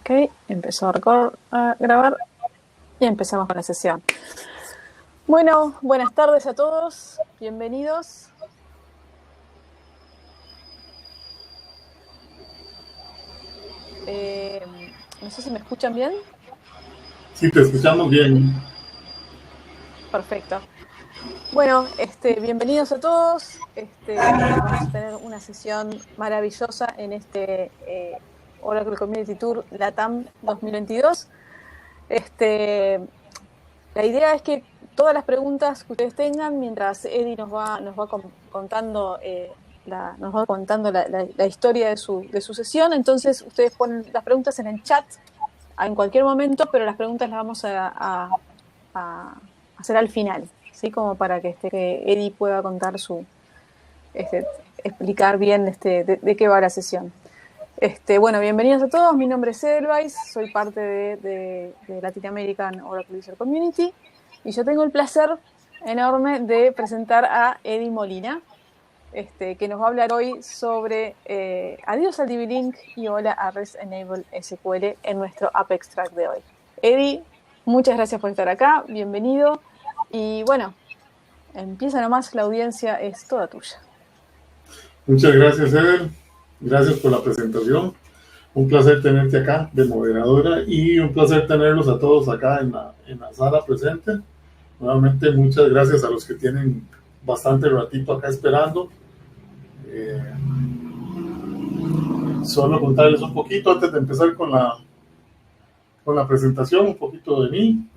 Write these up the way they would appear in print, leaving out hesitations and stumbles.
Ok, empezó a grabar y empezamos con la sesión. Bueno, buenas tardes a todos, bienvenidos. No sé si me escuchan bien. Sí, te escuchamos bien. Perfecto. Bueno, bienvenidos a todos. Vamos a tener una sesión maravillosa en este Oracle Community Tour LATAM 2022. La idea es que todas las preguntas que ustedes tengan, mientras Eddie nos va contando, nos va contando la historia de su sesión, entonces ustedes ponen las preguntas en el chat en cualquier momento, pero las preguntas las vamos a hacer al final, ¿sí? Como para que Eddie pueda contar explicar bien de qué va la sesión. Bueno, bienvenidos a todos. Mi nombre es Edelweiss, soy parte de Latin American Oracle User Community y yo tengo el placer enorme de presentar a Eddie Molina, que nos va a hablar hoy sobre adiós al DB-Link y hola a REST Enable SQL en nuestro App Extract de hoy. Eddie, muchas gracias por estar acá, bienvenido y bueno, empieza nomás, la audiencia es toda tuya. Muchas gracias, Edel. Gracias por la presentación. Un placer tenerte acá de moderadora y un placer tenerlos a todos acá en la sala presente. Nuevamente, muchas gracias a los que tienen bastante ratito acá esperando. Solo contarles un poquito antes de empezar con la presentación, un poquito de mí.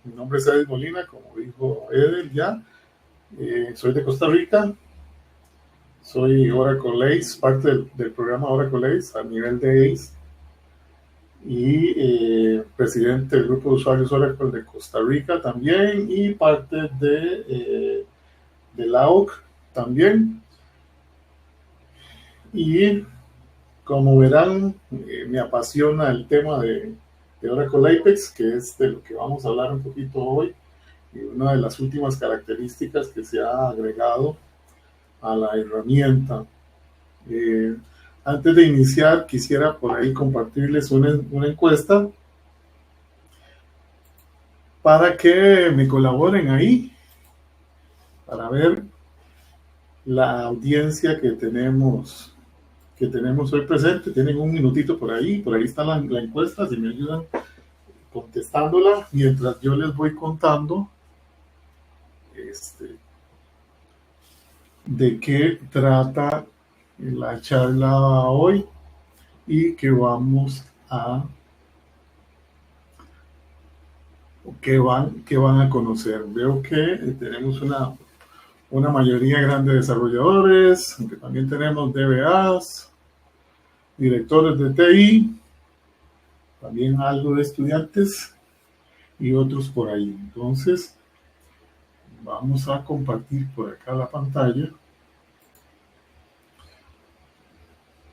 Mi nombre es Edel Molina, como dijo Edel ya. Soy de Costa Rica. Soy Oracle Ace, parte del programa Oracle Ace a nivel de Ace y presidente del grupo de usuarios Oracle de Costa Rica también y parte de la OC también. Y como verán, me apasiona el tema de Oracle Apex, que es de lo que vamos a hablar un poquito hoy, y una de las últimas características que se ha agregado a la herramienta. Antes de iniciar, quisiera por ahí compartirles una encuesta para que me colaboren ahí, para ver la audiencia que tenemos hoy presente. Tienen un minutito por ahí está la encuesta, si me ayudan contestándola, mientras yo les voy contando de qué trata la charla hoy y que vamos a que van a conocer. Veo que tenemos una mayoría grande de desarrolladores, aunque también tenemos DBAs, directores de TI, también algo de estudiantes y otros por ahí. Entonces, vamos a compartir por acá la pantalla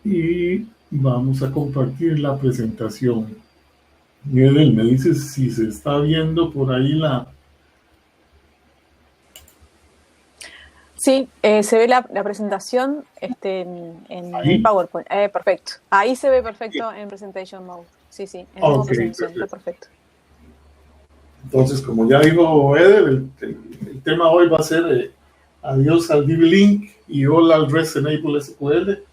y vamos a compartir la presentación. Edel, me dices si se está viendo por ahí la... Sí, se ve la presentación en el PowerPoint. Perfecto. Ahí se ve perfecto en Presentation Mode. Sí, en modo presentación, está perfecto. Entonces, como ya dijo Edel, el tema hoy va a ser adiós al DB-Link y hola al REST Enable SQL.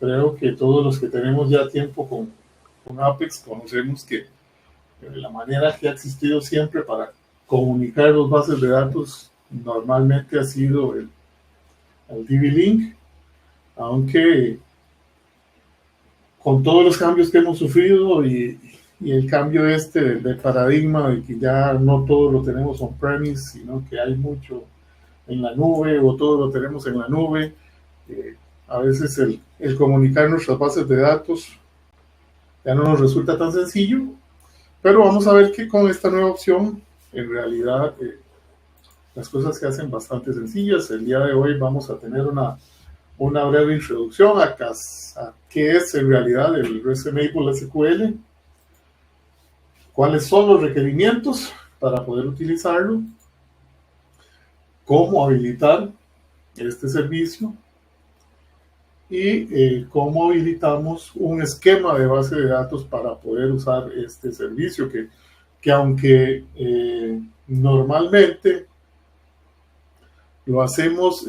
Creo que todos los que tenemos ya tiempo con Apex conocemos que la manera que ha existido siempre para comunicar dos bases de datos normalmente ha sido el DB-Link, aunque con todos los cambios que hemos sufrido y el cambio del paradigma de que ya no todo lo tenemos on-premise, sino que hay mucho en la nube o todo lo tenemos en la nube, a veces el comunicar nuestras bases de datos ya no nos resulta tan sencillo, pero vamos a ver que con esta nueva opción en realidad las cosas se hacen bastante sencillas. El día de hoy vamos a tener una breve introducción a qué es en realidad el REST Enable SQL, cuáles son los requerimientos para poder utilizarlo, cómo habilitar este servicio y cómo habilitamos un esquema de base de datos para poder usar este servicio que aunque normalmente lo hacemos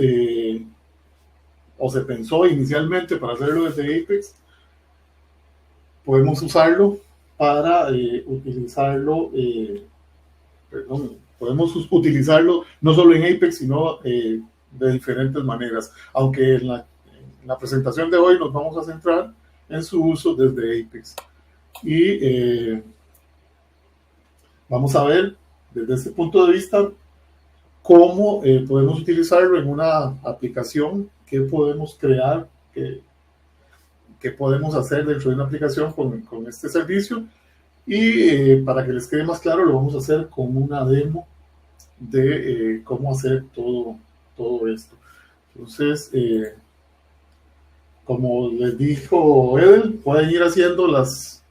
o se pensó inicialmente para hacerlo desde Apex, podemos usarlo para utilizarlo, podemos utilizarlo no solo en Apex, sino de diferentes maneras, aunque en la presentación de hoy nos vamos a centrar en su uso desde Apex. Y vamos a ver desde este punto de vista cómo podemos utilizarlo en una aplicación, qué podemos crear, qué podemos hacer dentro de una aplicación con este servicio. Y para que les quede más claro, lo vamos a hacer con una demo de cómo hacer todo esto. Entonces, como les dijo Edel, pueden ir haciendo las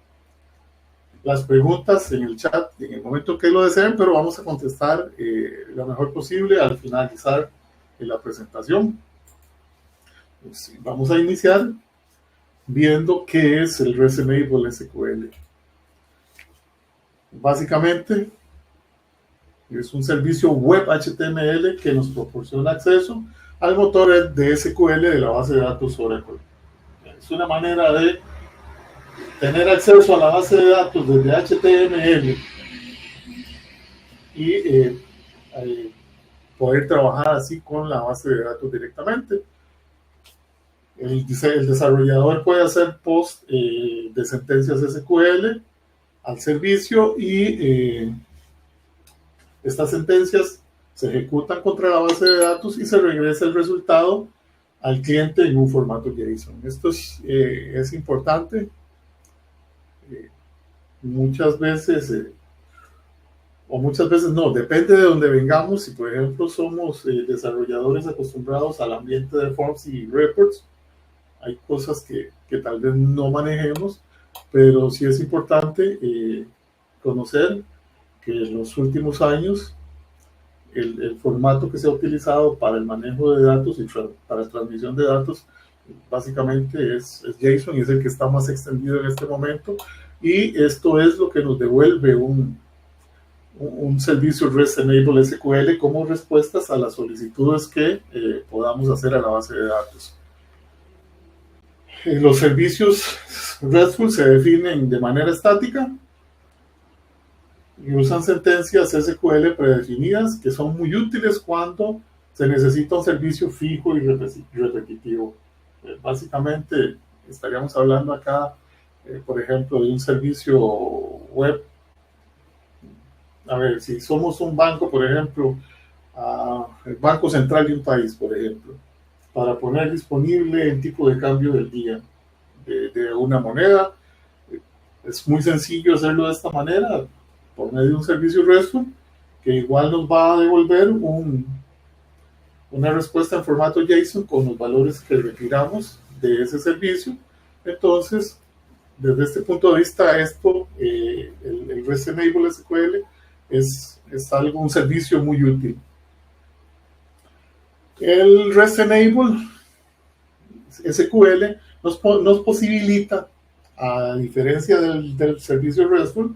preguntas en el chat en el momento que lo deseen, pero vamos a contestar lo mejor posible al finalizar la presentación. Pues, vamos a iniciar viendo qué es el REST-Enable SQL. Básicamente, es un servicio web HTML que nos proporciona acceso al motor de SQL de la base de datos Oracle. Es una manera de tener acceso a la base de datos desde HTML y poder trabajar así con la base de datos directamente. El desarrollador puede hacer post de sentencias SQL al servicio y estas sentencias se ejecutan contra la base de datos y se regresa el resultado al cliente en un formato JSON. Esto es importante. Muchas veces, o muchas veces no, depende de donde vengamos. Si por ejemplo somos desarrolladores acostumbrados al ambiente de forms y reports, hay cosas que tal vez no manejemos, pero sí es importante conocer que en los últimos años el formato que se ha utilizado para el manejo de datos y para la transmisión de datos básicamente es JSON y es el que está más extendido en este momento, y esto es lo que nos devuelve un servicio REST-Enable SQL como respuestas a las solicitudes que podamos hacer a la base de datos. Los servicios RESTful se definen de manera estática y usan sentencias SQL predefinidas que son muy útiles cuando se necesita un servicio fijo y repetitivo. Básicamente estaríamos hablando acá, por ejemplo, de un servicio web. A ver, si somos un banco, por ejemplo, el Banco Central de un país, por ejemplo, para poner disponible el tipo de cambio del día de una moneda, es muy sencillo hacerlo de esta manera, por medio de un servicio RESTful, que igual nos va a devolver una respuesta en formato JSON con los valores que requiramos de ese servicio. Entonces, desde este punto de vista, esto, el REST-Enable SQL es un servicio muy útil. El REST-Enable SQL nos posibilita, a diferencia del servicio RESTful,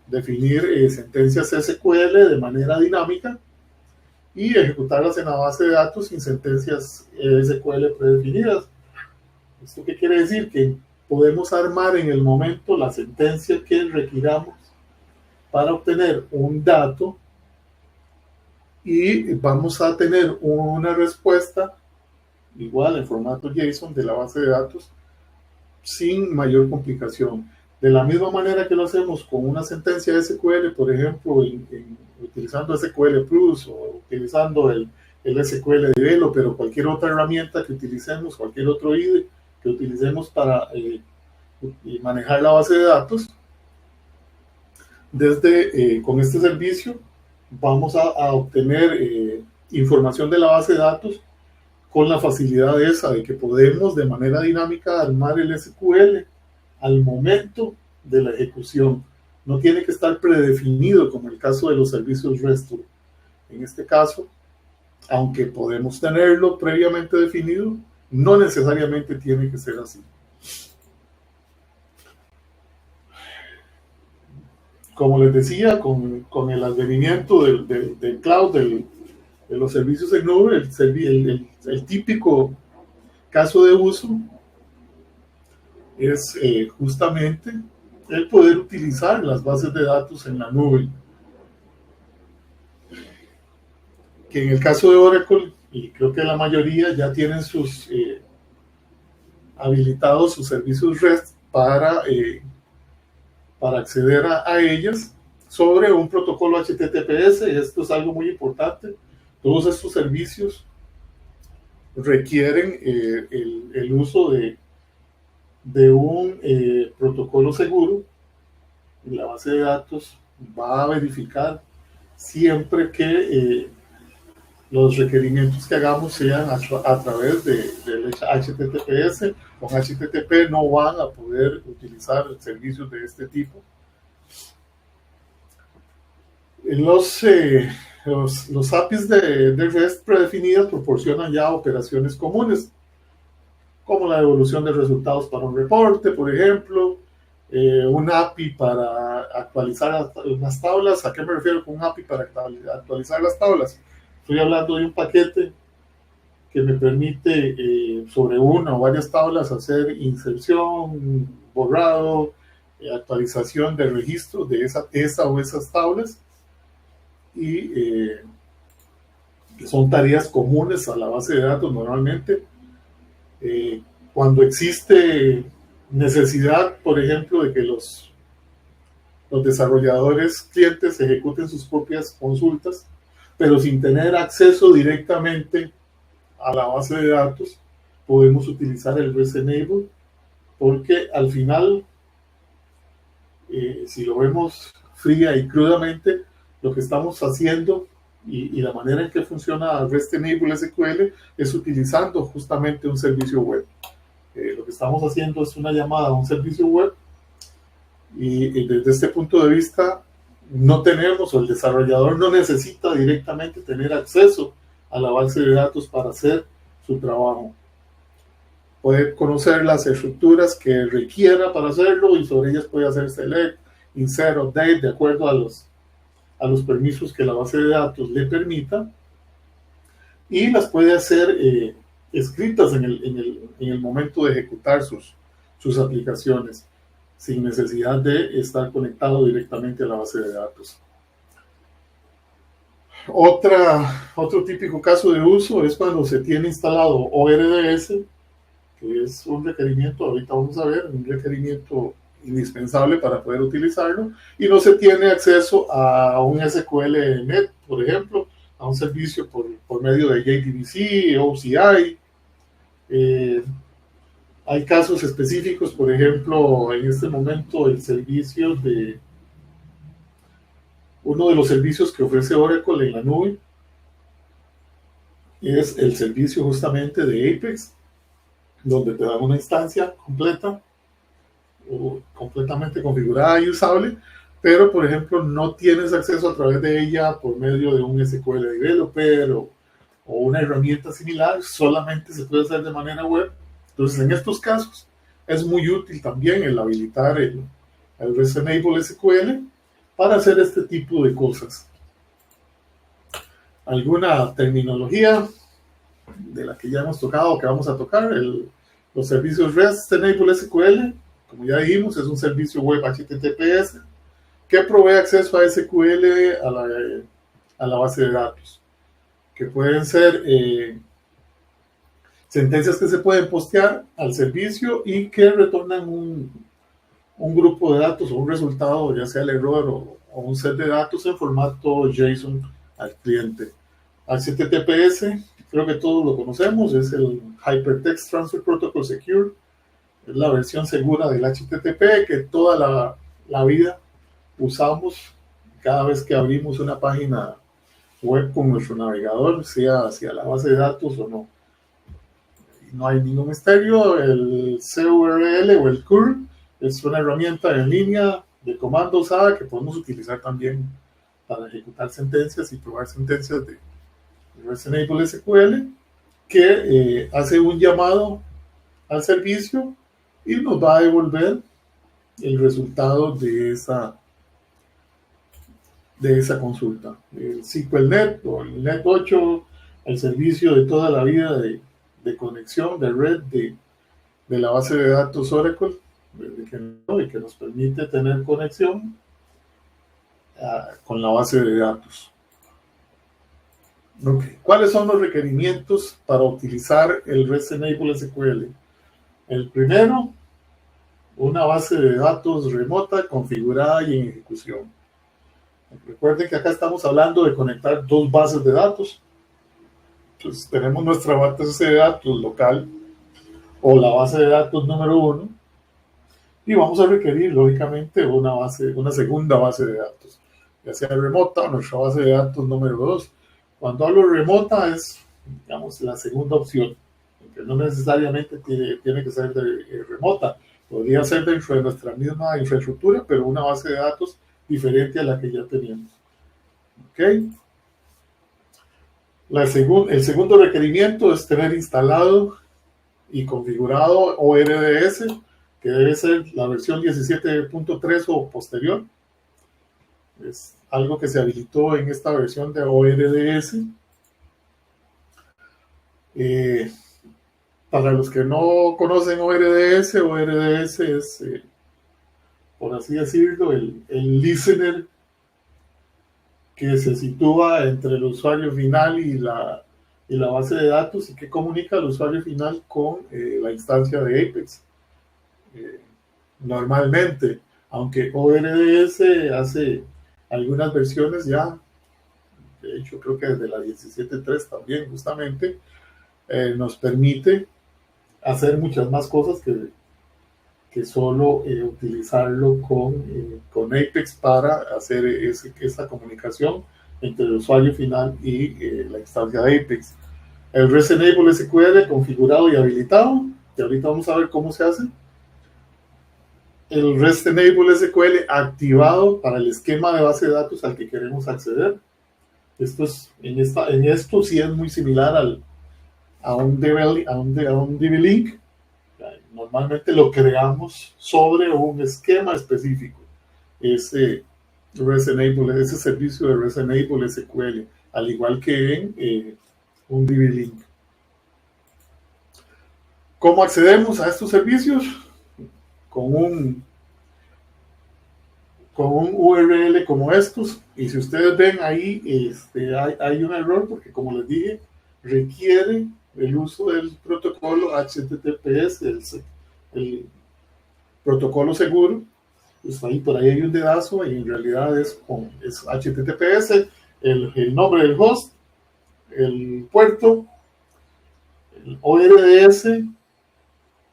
definir sentencias SQL de manera dinámica y ejecutarlas en la base de datos sin sentencias SQL predefinidas. ¿Esto qué quiere decir? Que podemos armar en el momento la sentencia que requiramos para obtener un dato y vamos a tener una respuesta igual en formato JSON de la base de datos sin mayor complicación. De la misma manera que lo hacemos con una sentencia SQL, por ejemplo, utilizando SQL Plus o utilizando el SQL Developer o cualquier otra herramienta que utilicemos, cualquier otro IDE que utilicemos para manejar la base de datos, con este servicio vamos a obtener información de la base de datos con la facilidad esa de que podemos de manera dinámica armar el SQL al momento de la ejecución. No tiene que estar predefinido como el caso de los servicios RESTful. En este caso, aunque podemos tenerlo previamente definido, no necesariamente tiene que ser así. Como les decía, con el advenimiento del cloud, de los servicios en nube, el típico caso de uso es justamente el poder utilizar las bases de datos en la nube. Que en el caso de Oracle, y creo que la mayoría ya tienen habilitados sus servicios REST para acceder a ellas sobre un protocolo HTTPS. Esto es algo muy importante. Todos estos servicios requieren el uso de un protocolo seguro, y la base de datos va a verificar siempre que los requerimientos que hagamos sean a través del HTTPS. Con HTTP no van a poder utilizar servicios de este tipo. Los APIs de REST predefinidas proporcionan ya operaciones comunes, como la devolución de resultados para un reporte, por ejemplo, un API para actualizar las tablas. ¿A qué me refiero con un API para actualizar las tablas? Estoy hablando de un paquete que me permite sobre una o varias tablas hacer inserción, borrado, actualización de registros de esa o esas tablas, y que son tareas comunes a la base de datos normalmente. Cuando existe necesidad, por ejemplo, de que los desarrolladores clientes ejecuten sus propias consultas, pero sin tener acceso directamente a la base de datos, podemos utilizar el REST Enable, porque al final, si lo vemos fría y crudamente, lo que estamos haciendo y la manera en que funciona REST Enable SQL es utilizando justamente un servicio web. Lo que estamos haciendo es una llamada a un servicio web, y desde este punto de vista no tenemos, o el desarrollador no necesita directamente tener acceso a la base de datos para hacer su trabajo. Puede conocer las estructuras que requiera para hacerlo, y sobre ellas puede hacer select, insert, update, de acuerdo a los permisos que la base de datos le permita, y las puede hacer escritas en el momento de ejecutar sus aplicaciones, sin necesidad de estar conectado directamente a la base de datos. Otro típico caso de uso es cuando se tiene instalado ORDS, que es un requerimiento, ahorita vamos a ver, un requerimiento indispensable para poder utilizarlo, y no se tiene acceso a un SQLnet, por ejemplo, a un servicio por medio de JDBC, OCI. Hay casos específicos, por ejemplo, en este momento uno de los servicios que ofrece Oracle en la nube es el servicio justamente de Apex, donde te dan una instancia completa o completamente configurada y usable, pero por ejemplo no tienes acceso a través de ella por medio de un SQL Developer o una herramienta similar. Solamente se puede hacer de manera web. Entonces, en estos casos es muy útil también el habilitar el REST Enable SQL para hacer este tipo de cosas. ¿Alguna terminología de la que ya hemos tocado o que vamos a tocar? Los servicios REST Enable SQL, como ya dijimos, es un servicio web HTTPS que provee acceso a SQL a la base de datos, que pueden ser sentencias que se pueden postear al servicio y que retornan un grupo de datos o un resultado, ya sea el error o un set de datos en formato JSON al cliente. HTTPS, creo que todos lo conocemos, es el Hypertext Transfer Protocol Secure. Es la versión segura del HTTP que toda la vida usamos cada vez que abrimos una página web con nuestro navegador, sea hacia la base de datos o no. No hay ningún misterio. El CURL o el curl es una herramienta en línea de comando usada que podemos utilizar también para ejecutar sentencias y probar sentencias de REST Enable SQL. que hace un llamado al servicio y nos va a devolver el resultado de esa consulta. El SQLNet o el Net 8, el servicio de toda la vida de conexión, de red de la base de datos Oracle, que nos permite tener conexión con la base de datos. Okay. ¿Cuáles son los requerimientos para utilizar el REST Enable SQL? El primero, una base de datos remota, configurada y en ejecución. Recuerden que acá estamos hablando de conectar dos bases de datos. Entonces tenemos nuestra base de datos local o la base de datos número 1 y vamos a requerir lógicamente una segunda base de datos, ya sea remota o nuestra base de datos número 2. Cuando hablo remota es, digamos, la segunda opción, que no necesariamente tiene que ser remota, podría ser dentro de nuestra misma infraestructura, pero una base de datos diferente a la que ya teníamos. ¿Ok? El segundo requerimiento es tener instalado y configurado ORDS, que debe ser la versión 17.3 o posterior. Es algo que se habilitó en esta versión de ORDS. Para los que no conocen ORDS es, por así decirlo, el listener que se sitúa entre el usuario final y la base de datos y que comunica al usuario final con la instancia de Apex. Normalmente, aunque ORDS hace algunas versiones ya, de hecho creo que desde la 17.3 también justamente, nos permite hacer muchas más cosas que solo utilizarlo con Apex para hacer esa comunicación entre el usuario final y la instancia de Apex. El REST Enable SQL configurado y habilitado, que ahorita vamos a ver cómo se hace. El REST Enable SQL activado para el esquema de base de datos al que queremos acceder. En esto sí es muy similar a un DB-Link. Normalmente lo creamos sobre un esquema específico. Ese servicio de REST Enable SQL, al igual que en un DB-Link. ¿Cómo accedemos a estos servicios? Con un URL como estos, y si ustedes ven ahí, hay un error porque, como les dije, requiere el uso del protocolo HTTPS, el protocolo seguro. Pues por ahí hay un dedazo y en realidad es HTTPS, el nombre del host, el puerto, el ORDS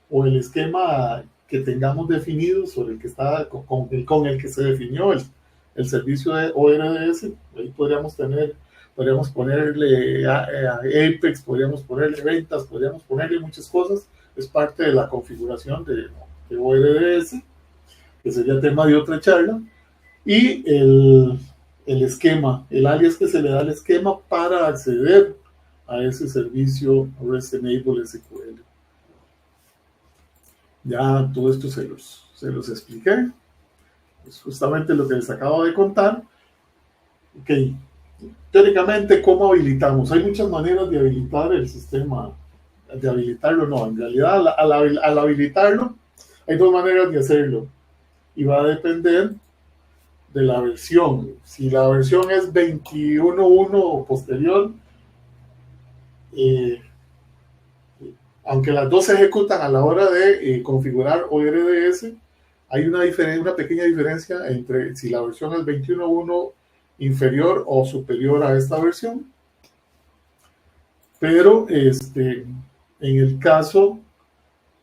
o el esquema que tengamos definido sobre el que está con el que se definió el servicio de ORDS. Ahí podríamos ponerle a Apex, podríamos ponerle ventas, podríamos ponerle muchas cosas. Es parte de la configuración de ORDS, que sería tema de otra charla. Y el esquema, el alias que se le da al esquema para acceder a ese servicio REST Enable SQL. Ya todo esto se los expliqué. Es justamente lo que les acabo de contar. Ok. Teóricamente, ¿cómo habilitamos? Hay muchas maneras de habilitar el sistema. De habilitarlo, no. En realidad, al habilitarlo, hay dos maneras de hacerlo. Y va a depender de la versión. Si la versión es 21.1 o posterior, aunque las dos se ejecutan a la hora de configurar ORDS, hay una pequeña diferencia entre si la versión es 21.1 inferior o superior a esta versión. Pero en el caso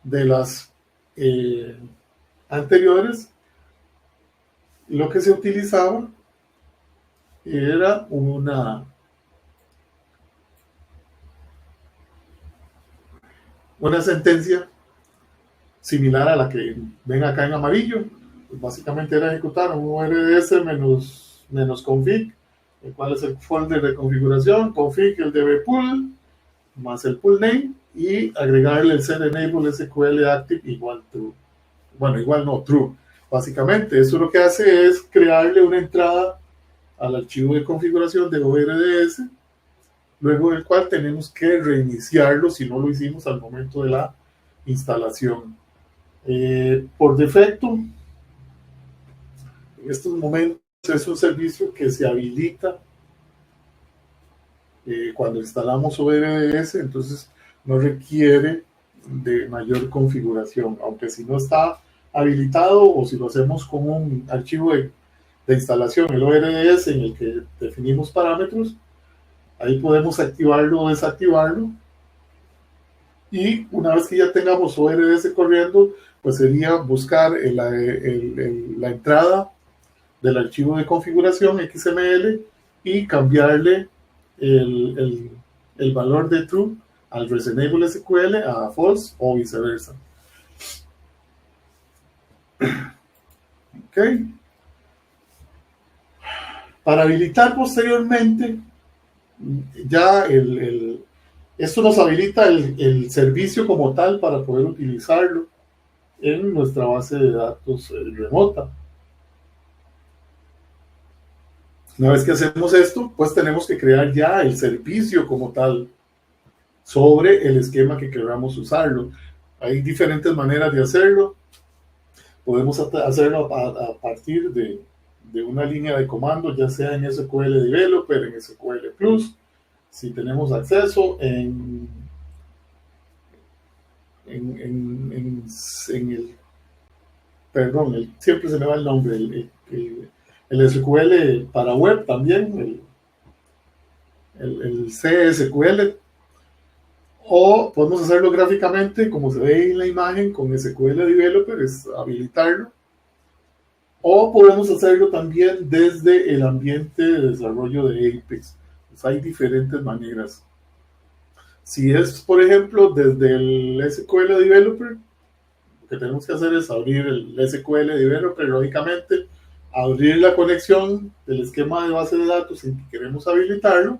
de las anteriores, lo que se utilizaba era una sentencia similar a la que ven acá en amarillo. Pues básicamente era ejecutar un ORDS menos config, el cual es el folder de configuración, config el db pool, más el pool name y agregarle el set enable SQL active igual true. Bueno, igual no, true. Básicamente, eso lo que hace es crearle una entrada al archivo de configuración de ORDS, luego del cual tenemos que reiniciarlo si no lo hicimos al momento de la instalación. Por defecto, en estos momentos es un servicio que se habilita cuando instalamos ORDS, entonces no requiere de mayor configuración, aunque si no está habilitado o si lo hacemos con un archivo de instalación, el ORDS en el que definimos parámetros, ahí podemos activarlo o desactivarlo, y una vez que ya tengamos ORDS corriendo, pues sería buscar la entrada del archivo de configuración XML y cambiarle el valor de true al reasonable SQL a false o viceversa. Ok. Para habilitar posteriormente, ya esto nos habilita el servicio como tal para poder utilizarlo en nuestra base de datos remota. Una vez que hacemos esto, pues tenemos que crear ya el servicio como tal sobre el esquema que queramos usarlo. Hay diferentes maneras de hacerlo. Podemos hacerlo a partir de una línea de comando, ya sea en SQL Developer, en SQL Plus, si tenemos acceso en el, perdón, siempre se me va el nombre, el SQL para web también, el CSQL, o podemos hacerlo gráficamente como se ve en la imagen con SQL Developer, es habilitarlo, o podemos hacerlo también desde el ambiente de desarrollo de Apex. Pues hay diferentes maneras. Si es, por ejemplo, desde el SQL Developer, lo que tenemos que hacer es abrir el SQL Developer, lógicamente, abrir la conexión del esquema de base de datos en que queremos habilitarlo,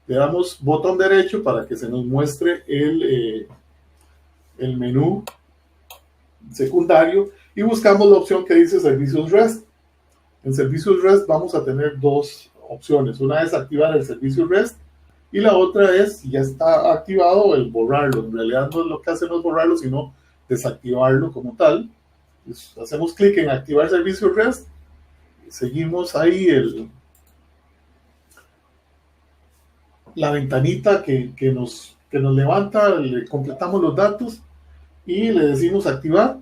le damos botón derecho para que se nos muestre el menú secundario y buscamos la opción que dice Servicios REST. En Servicios REST vamos a tener dos opciones. Una es activar el servicio REST y la otra es, si ya está activado, el borrarlo. En realidad no es lo que hace no es borrarlo, sino desactivarlo como tal. Entonces, hacemos clic en activar servicio REST, seguimos ahí la ventanita que nos levanta, le completamos los datos y le decimos activar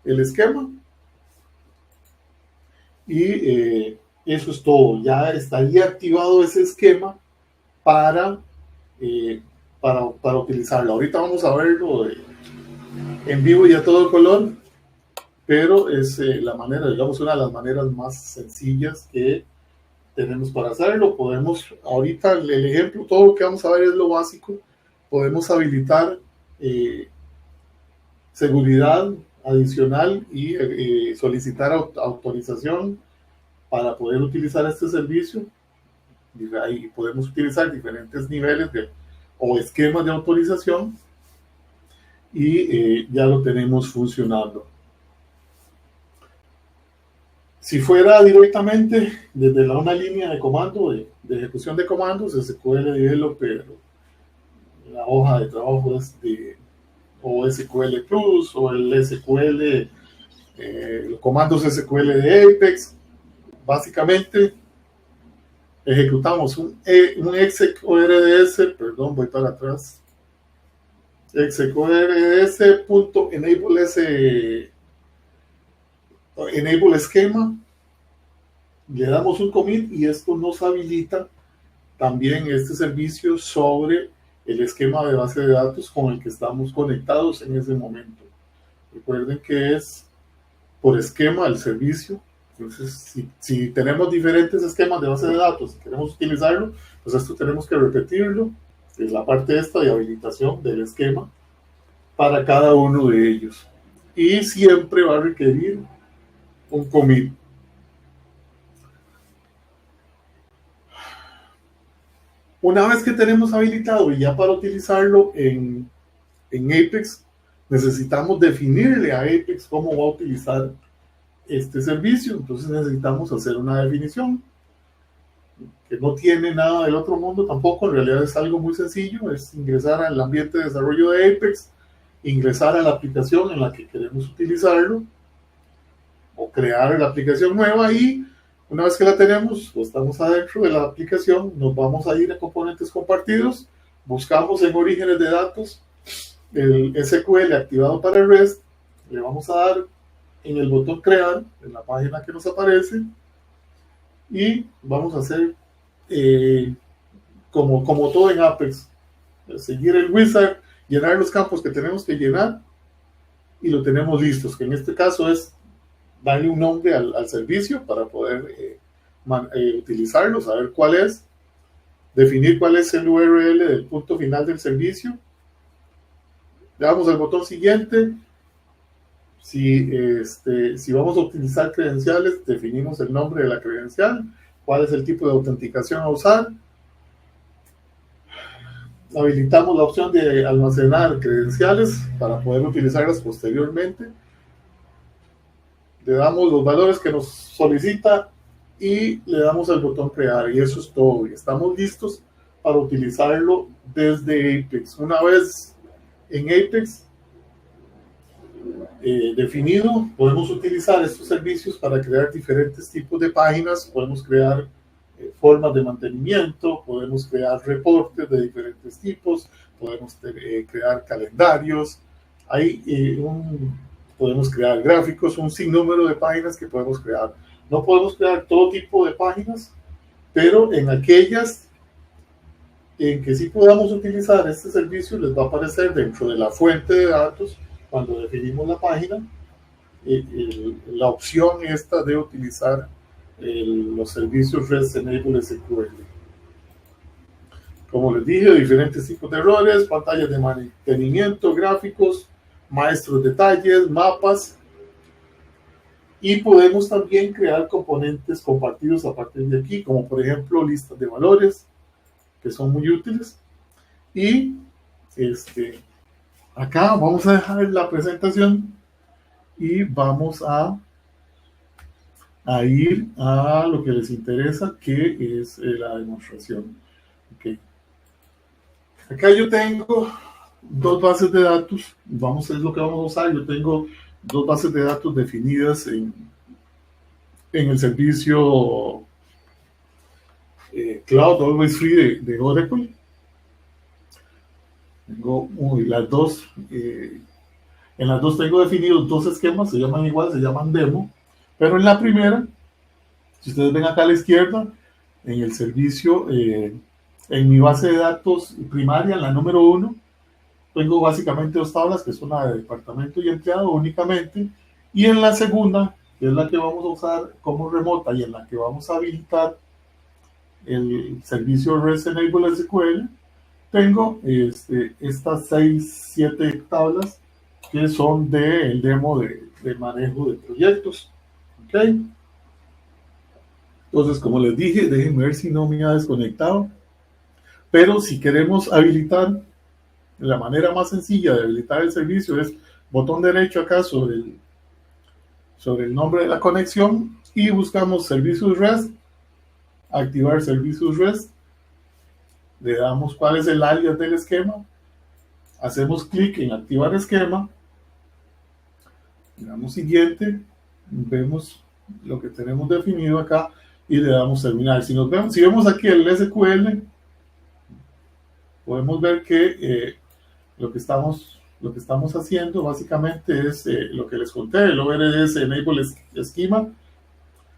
el esquema y eso es todo. Ya estaría activado ese esquema para utilizarlo. Ahorita vamos a verlo en vivo y a todo color, pero es la manera, digamos, una de las maneras más sencillas que tenemos para hacerlo. Podemos, ahorita el ejemplo, todo lo que vamos a ver es lo básico. Podemos habilitar seguridad adicional y solicitar autorización para poder utilizar este servicio. Y ahí podemos utilizar diferentes niveles o esquemas de autorización y ya lo tenemos funcionando. Si fuera directamente desde una línea de comando, de ejecución de comandos, SQL Developer, la hoja de trabajo es o SQL Plus o el SQL, los comandos SQL de Apex, básicamente ejecutamos un exec ORDS, perdón, voy para atrás, exec enable esquema, le damos un commit y esto nos habilita también este servicio sobre el esquema de base de datos con el que estamos conectados en ese momento. Recuerden que es por esquema el servicio. Entonces, si tenemos diferentes esquemas de base de datos y queremos utilizarlo, pues esto tenemos que repetirlo. Es la parte esta de habilitación del esquema para cada uno de ellos. Y siempre va a requerir un commit. Una vez que tenemos habilitado y ya para utilizarlo en Apex, necesitamos definirle a Apex cómo va a utilizar este servicio. Entonces necesitamos hacer una definición que no tiene nada del otro mundo tampoco. En realidad es algo muy sencillo, es ingresar al ambiente de desarrollo de Apex, ingresar a la aplicación en la que queremos utilizarlo o crear la aplicación nueva, y una vez que la tenemos o estamos adentro de la aplicación, nos vamos a ir a componentes compartidos, buscamos en orígenes de datos el SQL activado para el REST, le vamos a dar en el botón crear en la página que nos aparece y vamos a hacer como todo en Apex, seguir el wizard, llenar los campos que tenemos que llenar y lo tenemos listos, que en este caso es darle un nombre al servicio para poder utilizarlo, saber cuál es, definir cuál es el URL del punto final del servicio. Le damos al botón siguiente. Si vamos a utilizar credenciales, definimos el nombre de la credencial, cuál es el tipo de autenticación a usar. Habilitamos la opción de almacenar credenciales para poder utilizarlas posteriormente. Le damos los valores que nos solicita y le damos el botón crear, y eso es todo. Y estamos listos para utilizarlo desde Apex. Una vez en Apex definido, podemos utilizar estos servicios para crear diferentes tipos de páginas. Podemos crear formas de mantenimiento, podemos crear reportes de diferentes tipos, podemos crear calendarios, podemos crear gráficos, un sinnúmero de páginas que podemos crear. No podemos crear todo tipo de páginas, pero en aquellas en que sí podamos utilizar este servicio, les va a aparecer dentro de la fuente de datos, cuando definimos la página, la opción esta de utilizar los servicios REST Enable SQL. Como les dije, diferentes tipos de errores, pantallas de mantenimiento, gráficos, maestros detalles, mapas, y podemos también crear componentes compartidos a partir de aquí, como por ejemplo listas de valores, que son muy útiles. Y acá vamos a dejar la presentación y vamos a ir a lo que les interesa, que es la demostración. Okay. Acá yo tengo dos bases de datos, es lo que vamos a usar. Yo tengo dos bases de datos definidas en el servicio Cloud Always Free de Oracle. Tengo las dos, en las dos tengo definidos dos esquemas, se llaman igual, se llaman demo, pero en la primera, si ustedes ven acá a la izquierda, en el servicio, en mi base de datos primaria, en la número 1, tengo básicamente dos tablas, que son la de departamento y empleado únicamente, y en la segunda, que es la que vamos a usar como remota y en la que vamos a habilitar el servicio REST Enable SQL, tengo estas 6-7 tablas que son del demo de manejo de proyectos. ¿Okay? Entonces, como les dije, déjenme ver si no me ha desconectado. Pero si queremos habilitar, la manera más sencilla de habilitar el servicio es botón derecho acá sobre el nombre de la conexión y buscamos servicios REST, activar servicios REST, le damos cuál es el alias del esquema, hacemos clic en activar esquema, le damos siguiente, vemos lo que tenemos definido acá y le damos terminar. Si vemos aquí el SQL, podemos ver que lo que estamos haciendo básicamente es lo que les conté, el ORS Enable Schema.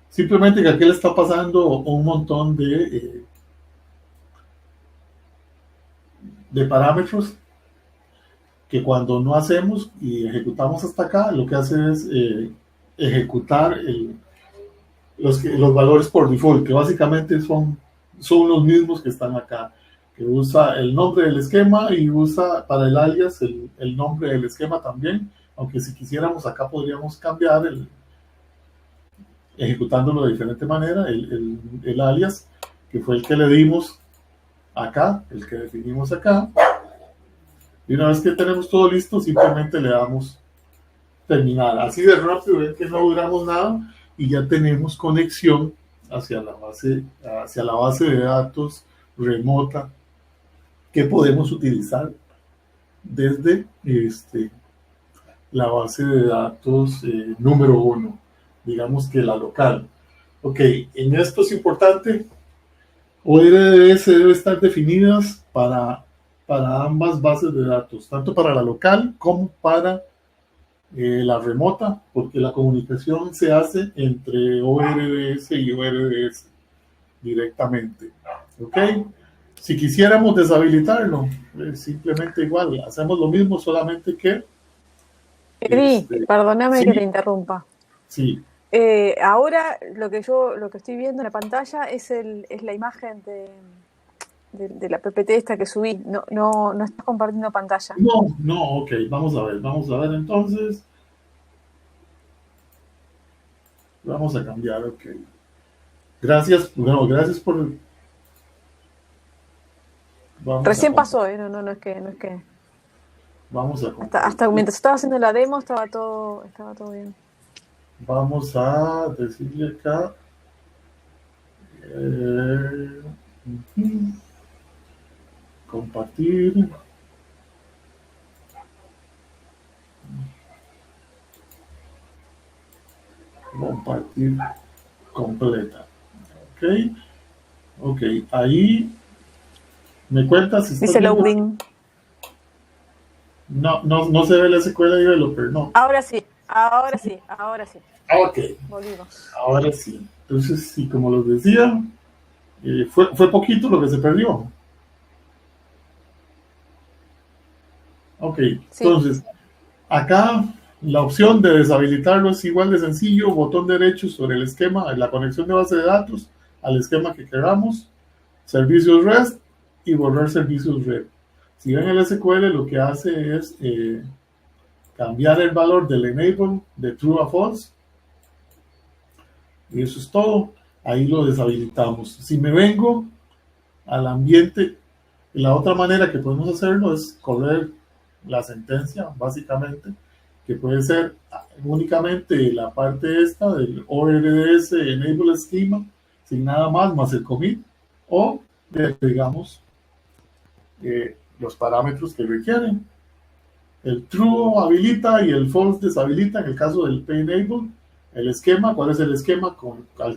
Simplemente que aquí le está pasando un montón de parámetros que cuando no hacemos y ejecutamos hasta acá, lo que hace es ejecutar los valores por default, que básicamente son los mismos que están acá, que usa el nombre del esquema y usa para el alias el nombre del esquema también, aunque si quisiéramos acá podríamos cambiar ejecutándolo de diferente manera, el alias, que fue el que le dimos acá, el que definimos acá. Y una vez que tenemos todo listo, simplemente le damos terminar. Así de rápido, ven que no duramos nada y ya tenemos conexión hacia la base de datos remota que podemos utilizar desde la base de datos número uno, digamos que la local. Ok, en esto es importante, ORDS debe estar definidas para ambas bases de datos, tanto para la local como para la remota, porque la comunicación se hace entre ORDS y ORDS directamente. ¿Ok? Si quisiéramos deshabilitarlo, simplemente igual, hacemos lo mismo, solamente que... Eri, perdóname sí, que te interrumpa. Sí. Ahora lo que estoy viendo en la pantalla es la imagen de la PPT esta que subí. No estás compartiendo pantalla. No, ok, vamos a ver entonces. Vamos a cambiar, ok. Gracias por... Recién pasó, no es que... Vamos a... Hasta mientras estaba haciendo la demo estaba todo bien. Vamos a decirle acá... compartir... compartir completa. Ok, ahí me cuentas si está dice loading. No se ve la secuela de developer, no. Ahora sí. Ok, volvimos. Ahora sí. Entonces, sí, como los decía, fue poquito lo que se perdió. Ok, sí. Entonces, acá la opción de deshabilitarlo es igual de sencillo, botón derecho sobre el esquema, la conexión de base de datos al esquema que queramos, servicios REST y borrar servicios red. Si ven el SQL, lo que hace es cambiar el valor del enable de true a false, y eso es todo. Ahí lo deshabilitamos. Si me vengo al ambiente, la otra manera que podemos hacerlo es correr la sentencia, básicamente, que puede ser únicamente la parte esta del ORDS enable schema, sin nada más el commit, o digamos los parámetros que requieren. El true habilita y el false deshabilita en el caso del p-enable. El esquema, ¿cuál es el esquema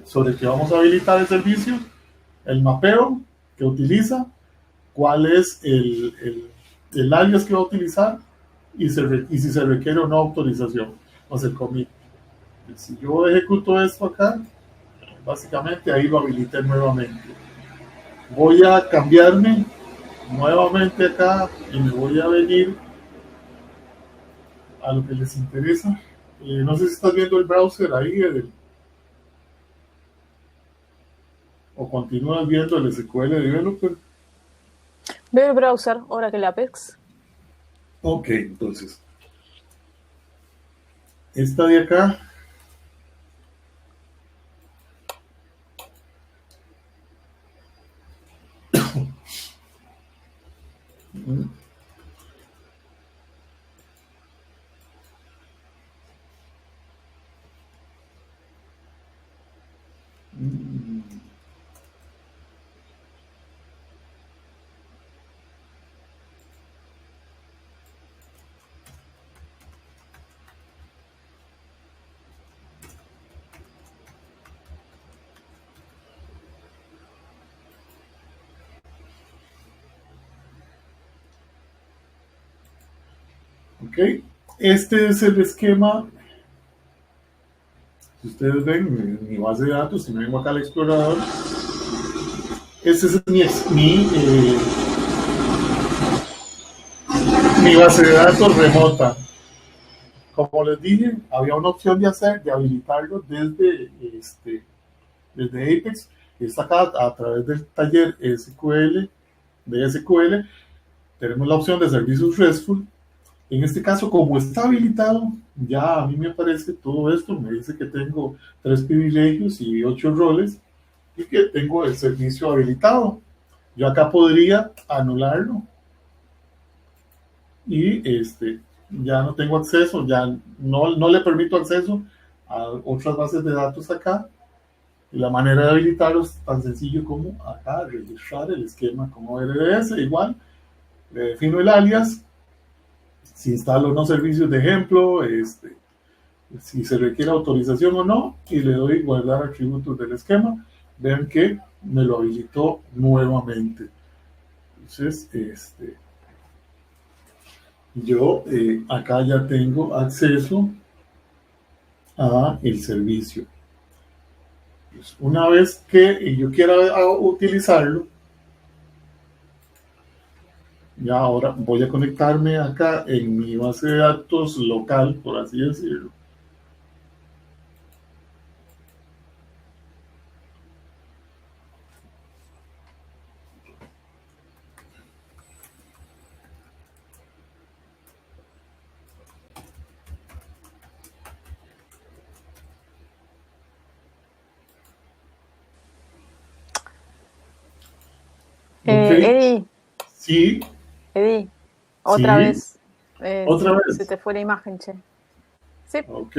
sobre el que vamos a habilitar el servicio? El mapeo que utiliza, cuál es el alias que va a utilizar y si se requiere o no autorización, o sea, el commit. Si yo ejecuto esto acá, básicamente ahí lo habilité nuevamente. Voy a cambiarme nuevamente acá y me voy a venir a lo que les interesa. No sé si estás viendo el browser ahí, Edel, o continúas viendo el SQL Developer. Veo el browser, ahora que el Apex. Ok, entonces esta de acá ok, este es el esquema. Si ustedes ven en mi base de datos, si me vengo acá al explorador, este es mi base de datos remota. Como les dije, había una opción de habilitarlo desde Apex. Está acá a través del taller SQL, de SQL, tenemos la opción de servicios RESTful. En este caso, como está habilitado, ya a mí me aparece todo esto, me dice que tengo 3 privilegios y 8 roles y que tengo el servicio habilitado. Yo acá podría anularlo y ya no tengo acceso, ya no le permito acceso a otras bases de datos acá. Y la manera de habilitarlo es tan sencillo como acá registrar el esquema como RDS. Igual, le defino el alias, si instalo unos servicios de ejemplo, si se requiere autorización o no, y le doy guardar atributos del esquema. Vean que me lo habilitó nuevamente. Entonces, yo acá ya tengo acceso a el servicio. Pues una vez que yo quiera utilizarlo, ya ahora voy a conectarme acá en mi base de datos local, por así decirlo. Okay. Eddie. Sí. Eddie, otra Sí. vez. Otra vez. Se te fue la imagen, che. Sí. Ok,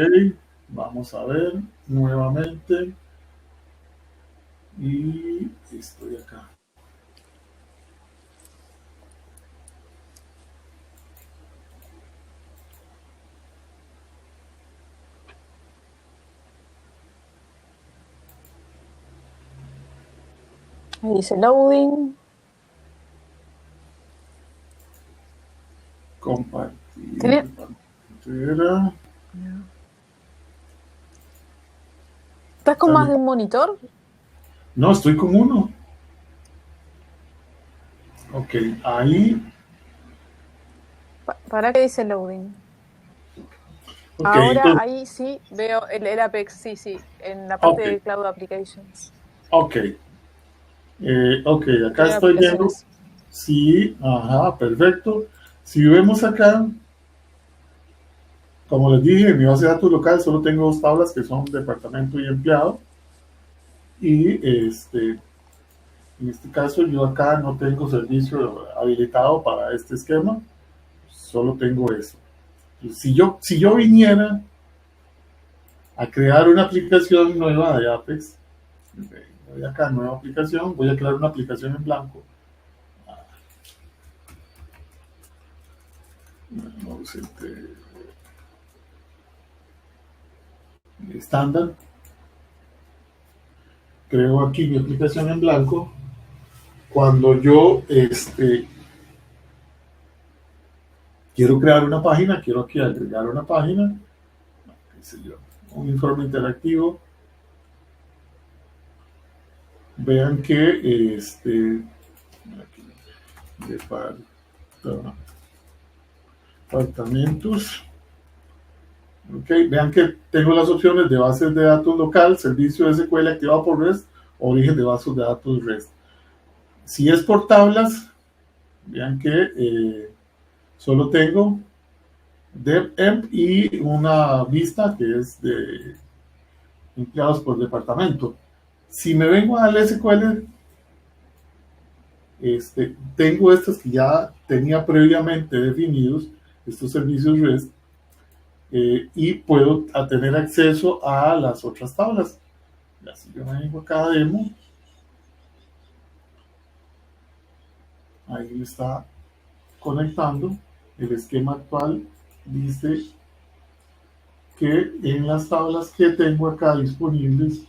vamos a ver nuevamente. Y estoy acá. Ahí dice loading. Compartir pantalla. ¿Estás con más de un monitor? No, estoy con uno. Ok, ahí. ¿Para qué dice loading? Okay, ahora entonces, ahí sí veo el Apex, sí, en la parte de Cloud Applications. Ok. Ok, acá estoy viendo. Sí, ajá, perfecto. Si vemos acá, como les dije, en mi base de datos local solo tengo dos tablas que son departamento y empleado. Y en este caso yo acá no tengo servicio habilitado para este esquema, solo tengo eso. Si yo viniera a crear una aplicación nueva de Apex, voy acá, nueva aplicación, voy a crear una aplicación en blanco. Estándar. Creo aquí mi aplicación en blanco. Cuando yo quiero crear una página, quiero aquí agregar una página, qué sé yo, un informe interactivo. Vean que departamentos. Okay, vean que tengo las opciones de bases de datos local, servicio SQL activado por REST, origen de bases de datos REST. Si es por tablas, vean que solo tengo DevEmp y una vista que es de empleados por departamento. Si me vengo al SQL, tengo estos que ya tenía previamente definidos, estos servicios REST, y puedo tener acceso a las otras tablas. Si yo me vengo acá a demo, ahí me está conectando. El esquema actual dice que en las tablas que tengo acá disponibles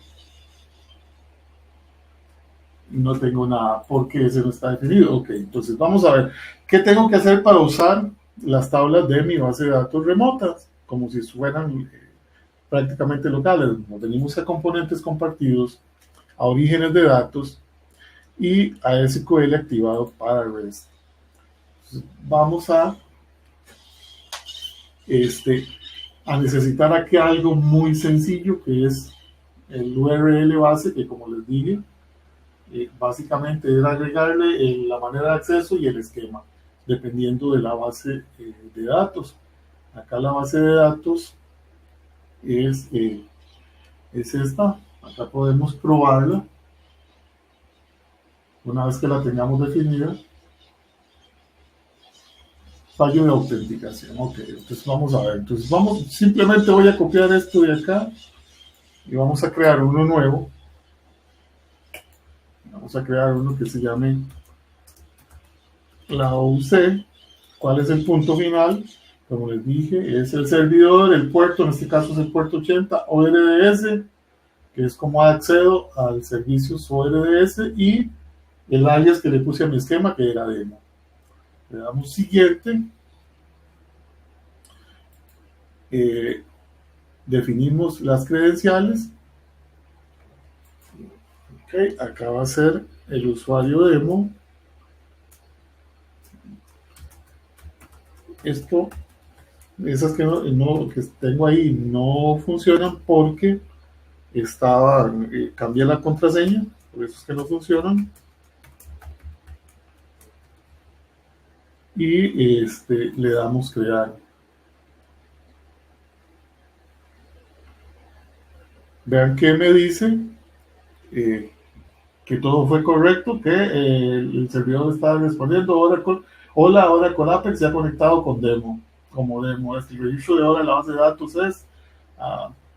no tengo nada porque ese no está definido. Ok, entonces vamos a ver qué tengo que hacer para usar las tablas de mi base de datos remotas, como si fueran prácticamente locales. Nos venimos a componentes compartidos, a orígenes de datos y a SQL activado para REST. Entonces, vamos a necesitar aquí algo muy sencillo que es el URL base, que como les dije, básicamente es agregarle la manera de acceso y el esquema, dependiendo de la base de datos. Acá la base de datos es esta. Acá podemos probarla. Una vez que la tengamos definida, fallo de autenticación. Ok, entonces vamos a ver. Entonces simplemente voy a copiar esto de acá y vamos a crear uno nuevo. Vamos a crear uno que se llame la UC. ¿Cuál es el punto final? Como les dije, es el servidor, el puerto, en este caso es el puerto 80, ORDS, que es como accedo al servicio ORDS, y el alias que le puse a mi esquema, que era demo. Le damos siguiente. Definimos las credenciales. Ok, acá va a ser el usuario demo. Esto, esas que que tengo ahí no funcionan porque cambié la contraseña, por eso es que no funcionan. Y le damos crear. Vean que me dice que todo fue correcto, que el servidor está respondiendo. Hola, Oracle Apex se ha conectado con demo. Como demo, el registro de hora en la base de datos es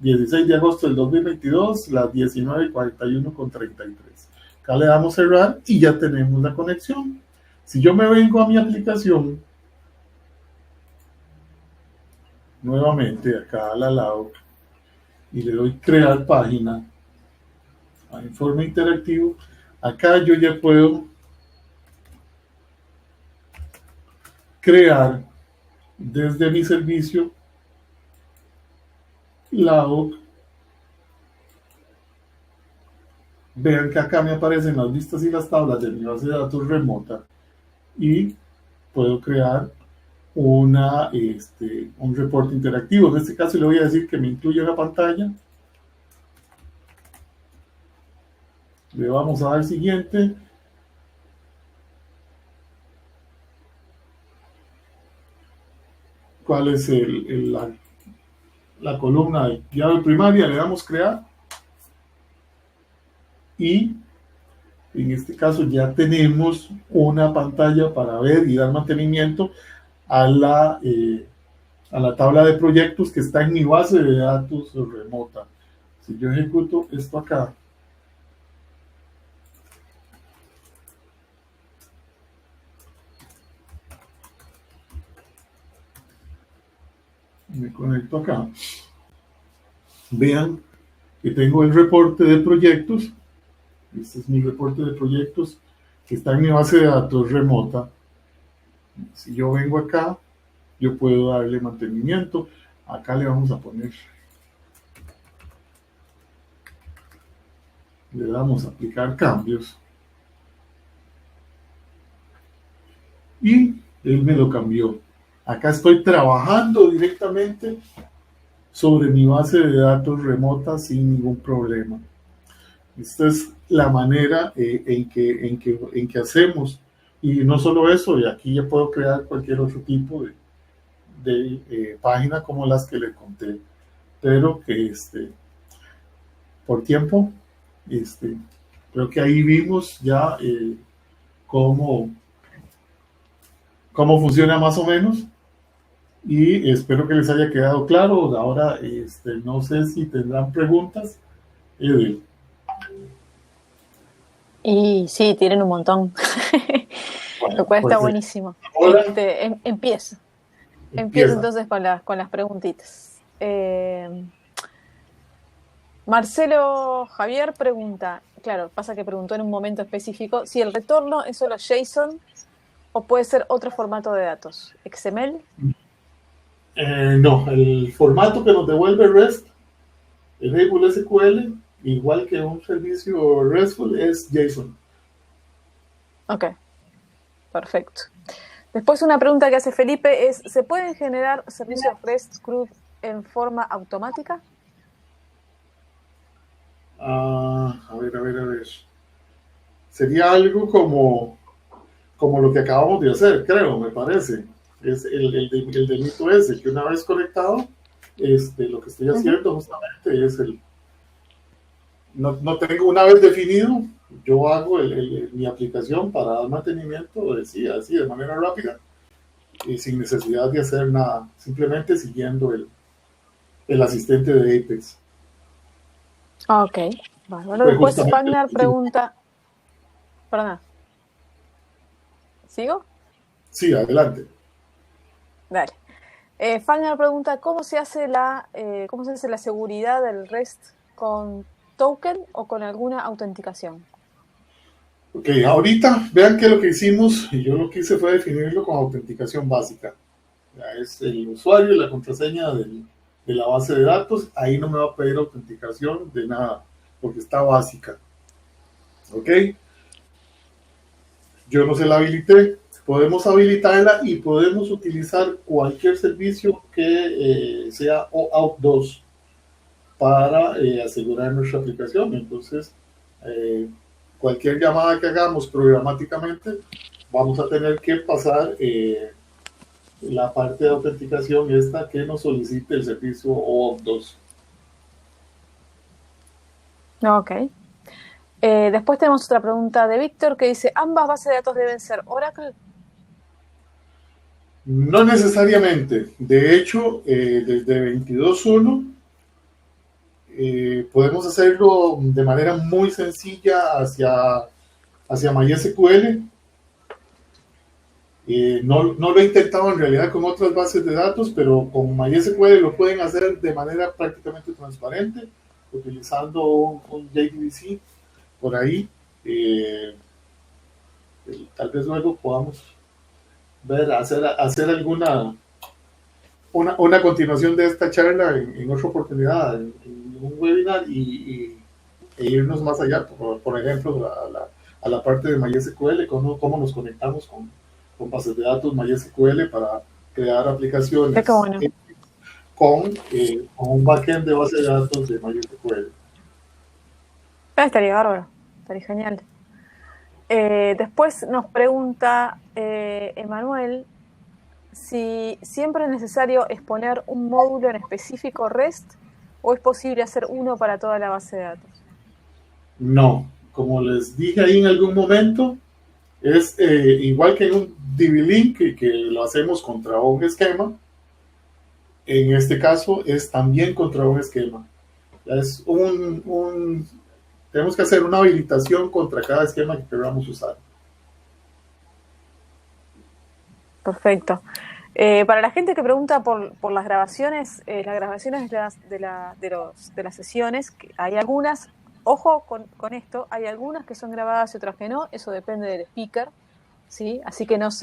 16 de agosto del 2022, las 19:41:33. Acá le damos cerrar y ya tenemos la conexión. Si yo me vengo a mi aplicación, nuevamente acá al lado, y le doy crear página, a informe interactivo, acá yo ya puedo crear desde mi servicio log. Vean que acá me aparecen las listas y las tablas de mi base de datos remota y puedo crear un reporte interactivo. En este caso le voy a decir que me incluya una pantalla. Le vamos a dar siguiente. ¿Cuál es la columna de llave primaria? Le damos crear. Y en este caso ya tenemos una pantalla para ver y dar mantenimiento a la tabla de proyectos que está en mi base de datos remota. Si yo ejecuto esto acá, me conecto acá, vean que tengo el reporte de proyectos. Este es mi reporte de proyectos que está en mi base de datos remota. Si yo vengo acá, yo puedo darle mantenimiento. Acá le vamos a poner, le damos a aplicar cambios y él me lo cambió. Acá estoy trabajando directamente sobre mi base de datos remota sin ningún problema. Esta es la manera en que hacemos. Y no solo eso, y aquí ya puedo crear cualquier otro tipo de página como las que le conté. Pero que por tiempo, creo que ahí vimos ya cómo funciona más o menos. Y espero que les haya quedado claro. Ahora, no sé si tendrán preguntas. Edel. Y sí, tienen un montón. Bueno, lo cual pues, está buenísimo. Empiezo entonces con las preguntitas. Marcelo Javier pregunta, claro, pasa que preguntó en un momento específico, si el retorno es solo JSON o puede ser otro formato de datos. ¿XML? No, el formato que nos devuelve REST, el Rebel SQL, igual que un servicio RESTful, es JSON. Ok, perfecto. Después una pregunta que hace Felipe es, ¿se pueden generar servicios REST CRUD en forma automática? A ver. Sería algo como lo que acabamos de hacer, creo, me parece. Es el de Mito S, que una vez conectado, lo que estoy haciendo justamente es no tengo, una vez definido, yo hago mi aplicación para dar mantenimiento, sí, así de manera rápida y sin necesidad de hacer nada, simplemente siguiendo el asistente de Apex. Ok, bueno, Fue después justamente el Fagner último. pregunta, perdón, ¿sigo? Sí, adelante. Dale. Fagner pregunta, ¿cómo se hace la seguridad del REST con token o con alguna autenticación? Ok, ahorita vean que lo que hicimos, y yo lo que hice fue definirlo con autenticación básica. Ya es el usuario y la contraseña de la base de datos, ahí no me va a pedir autenticación de nada, porque está básica. Ok, yo no se la habilité, podemos habilitarla y podemos utilizar cualquier servicio que sea OAuth 2 para asegurar nuestra aplicación. Entonces, eh, cualquier llamada que hagamos programáticamente, vamos a tener que pasar la parte de autenticación esta que nos solicite el servicio OAuth 2. Ok. Después tenemos otra pregunta de Víctor que dice, ¿ambas bases de datos deben ser Oracle? No necesariamente. De hecho, desde 22.1 podemos hacerlo de manera muy sencilla hacia MySQL. No lo he intentado en realidad con otras bases de datos, pero con MySQL lo pueden hacer de manera prácticamente transparente, utilizando un JDBC por ahí. Eh, Tal vez luego podamos ver, hacer una continuación de esta charla en otra oportunidad, en un webinar e irnos más allá, por ejemplo, a la parte de MySQL, cómo nos conectamos con bases de datos MySQL para crear Qué aplicaciones bueno. con un backend de base de datos de MySQL. Estaría bárbaro, estaría genial. Después nos pregunta Emanuel si siempre es necesario exponer un módulo en específico REST o es posible hacer uno para toda la base de datos. No, como les dije ahí en algún momento, es igual que en un DB-Link que lo hacemos contra un esquema, en este caso es también contra un esquema. Es tenemos que hacer una habilitación contra cada esquema que queramos usar. Perfecto. Para la gente que pregunta por las grabaciones de las sesiones, hay algunas, ojo con esto, hay algunas que son grabadas y otras que no, eso depende del speaker, ¿sí? Así que digamos,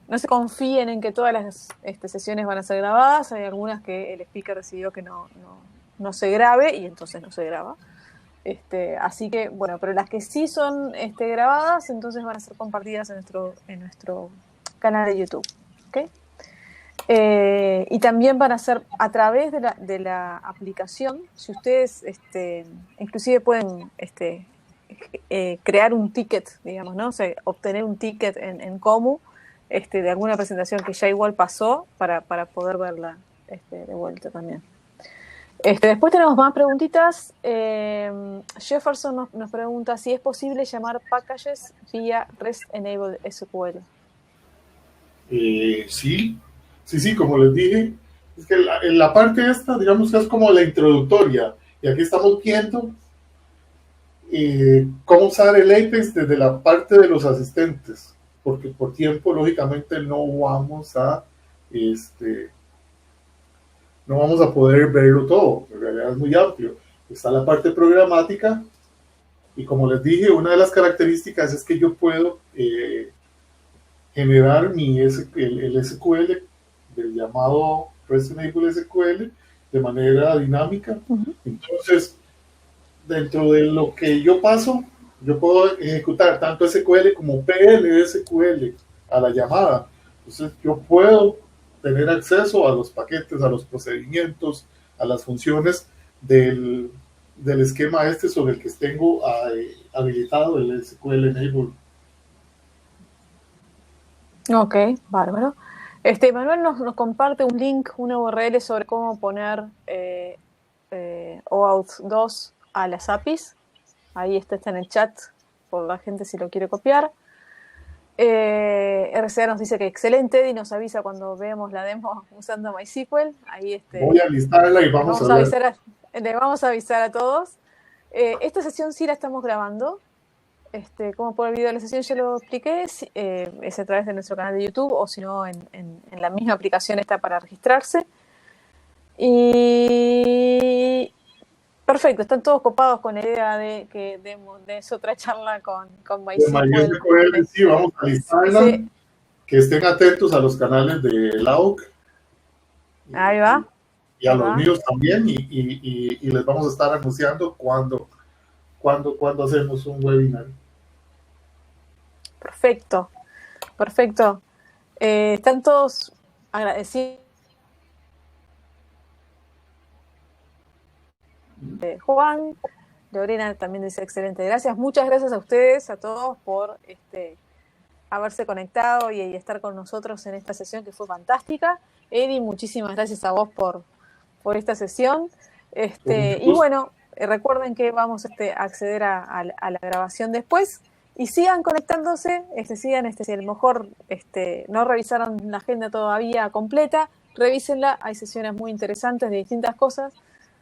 no se confíen en que todas las sesiones van a ser grabadas, hay algunas que el speaker decidió que no se grabe y entonces no se graba. Así que, bueno, pero las que sí son grabadas, entonces van a ser compartidas en nuestro canal de YouTube. ¿Okay? Y también van a ser a través de la aplicación. Si ustedes inclusive pueden crear un ticket, digamos, ¿no? O sea, obtener un ticket en Comu de alguna presentación que ya igual pasó para poder verla de vuelta también. Después tenemos más preguntitas. Jefferson nos pregunta si es posible llamar packages vía REST Enable SQL. Sí, como les dije, es que la parte esta, digamos que es como la introductoria, y aquí estamos viendo cómo usar el Apex desde la parte de los asistentes, porque por tiempo, lógicamente, este, no vamos a poder verlo todo, en realidad es muy amplio. Está la parte programática, y como les dije, una de las características es que yo puedo generar el SQL del llamado REST Enable SQL de manera dinámica. Uh-huh. Entonces, dentro de lo que yo paso, yo puedo ejecutar tanto SQL como PL/SQL a la llamada. Entonces, yo puedo tener acceso a los paquetes, a los procedimientos, a las funciones del esquema sobre el que tengo habilitado el SQL Enable. Ok, bárbaro. Manuel nos comparte un link, una URL sobre cómo poner OAuth 2 a las APIs. Ahí está en el chat por la gente si lo quiere copiar. RCA nos dice que excelente y nos avisa cuando veamos la demo usando MySQL. Ahí voy a listarla y vamos a ver. Le vamos a avisar a todos. Esta sesión sí la estamos grabando. Como por el video de la sesión ya lo expliqué, es a través de nuestro canal de YouTube o si no en la misma aplicación está para registrarse. Y perfecto, están todos copados con la idea de que demos otra charla con MySQL. Sí, vamos a listarla. Sí. Que estén atentos a los canales de LAUC. Ahí va. Y a los míos también. Y les vamos a estar anunciando cuando hacemos un webinar. Perfecto. Están todos agradecidos. Juan, Lorena también dice excelente, gracias, muchas gracias a ustedes, a todos por haberse conectado y estar con nosotros en esta sesión que fue fantástica. Eddie, muchísimas gracias a vos por esta sesión. Y bueno, recuerden que vamos a acceder a la grabación después y sigan conectándose, si a lo mejor no revisaron la agenda todavía completa, revísenla, hay sesiones muy interesantes de distintas cosas.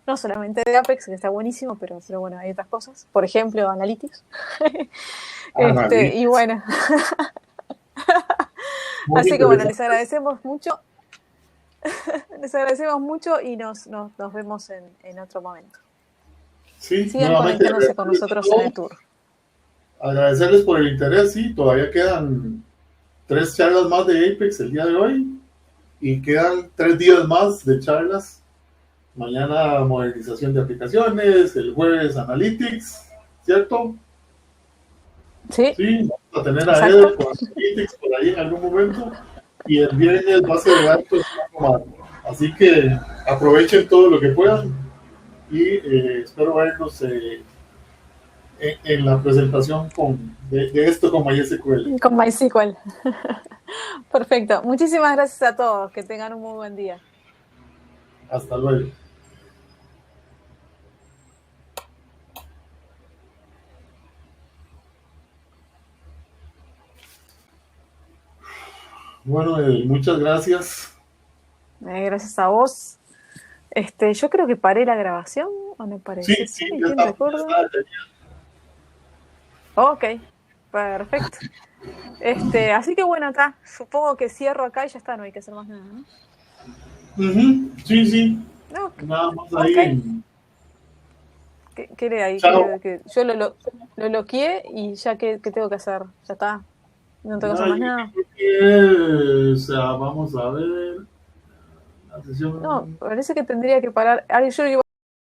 No solamente de Apex, que está buenísimo, pero bueno, hay otras cosas. Por ejemplo, Analytics. Y bueno. Así que bueno, les agradecemos mucho. Les agradecemos mucho y nos vemos en otro momento. Sí, sigan conectándose con nosotros en el tour. Agradecerles por el interés, sí. Todavía quedan 3 charlas más de Apex el día de hoy. Y quedan 3 días más de charlas. Mañana modernización de aplicaciones, el jueves Analytics, ¿cierto? Sí. Sí, vamos a tener a Eder con Analytics por ahí en algún momento y el viernes va a ser el acto. Así que aprovechen todo lo que puedan y espero verlos en la presentación de esto con MySQL. Con MySQL. Perfecto. Muchísimas gracias a todos. Que tengan un muy buen día. Hasta luego. Bueno, muchas gracias. Gracias a vos. Yo creo que paré la grabación, ¿o no paré? Sí, ya está. Ok, perfecto. Así que bueno, acá, supongo que cierro acá y ya está, no hay que hacer más nada, ¿no? Sí. Okay. Nada más ahí. ¿Qué le ahí? Que yo lo bloqueé y ya que tengo que hacer, ya está. No tengo que hacer más nada. Vamos a ver. La sesión... No, parece que tendría que parar. Yo